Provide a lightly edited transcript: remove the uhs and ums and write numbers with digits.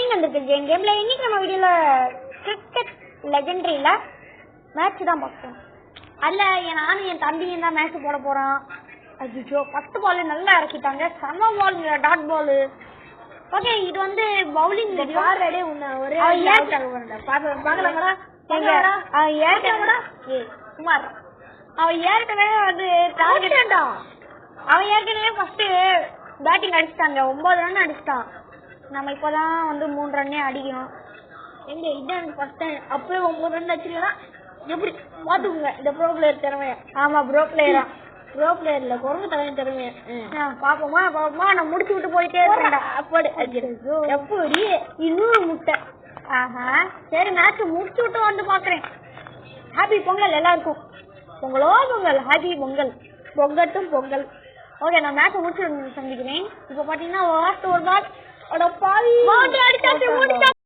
Morning வந்திருக்கு ஜெயின் கேம்ல. இன்னைக்கு நம்ம வீடியோல கிரிக்கெட் லெஜெண்டரியில மேட்ச் தான் பார்ப்போம். அல்ல நானும் என் தம்பியும் தான் மேட்ச் போட போறோம். அச்சோ ஃபர்ஸ்ட் பால் நல்லா இறக்கிட்டாங்க. செம பால், டாட் பால். ஓகே, இது வந்து பவுலிங் வீடியோ. ஆல்ரெடி ஒரே பாக்கலாங்களா? குமார் அவன் ஏற்கனவே வந்து அவன் ஏற்கனவே ஃபர்ஸ்ட் பேட்டிங் அடிச்சிட்டாங்க. 9 ரன் அடிச்சிட்டான். நம்ம இப்பதான் வந்து 3 ரன்னே அடிக்கணும். எங்க இதான் ஃபர்ஸ்ட் டைம் அப்பவே 9 ரன் அடிச்சிருக்கா. எப்படி பாத்துக்கோங்க இந்த ப்ரோ பிளேயர் திறமைய. ஆமா ப்ரோ பிளேயரா, ப்ரோ பிளேயர்ல குரங்கு தலைவன் திறமைய. பாப்போமா நான் முடிச்சு விட்டு போயிட்டே இருக்கேன்டா. அப்படி எப்படி இன்னொரு முட்டை. ஆஹா சரி, மேட்ச் முடிச்சு விட்டு வந்து பாக்குறேன். ஹாப்பி பொங்கல் எல்லாருக்கும். பொங்கலோ பொங்கல், ஹாப்பி பொங்கல், பொங்கட்டும் பொங்கல். ஓகே, நான் மேட்ச் முடிச்சு சந்திக்கிறேன். இப்ப பாத்தீங்கன்னா லாஸ்ட் ஒரு பால் பாவி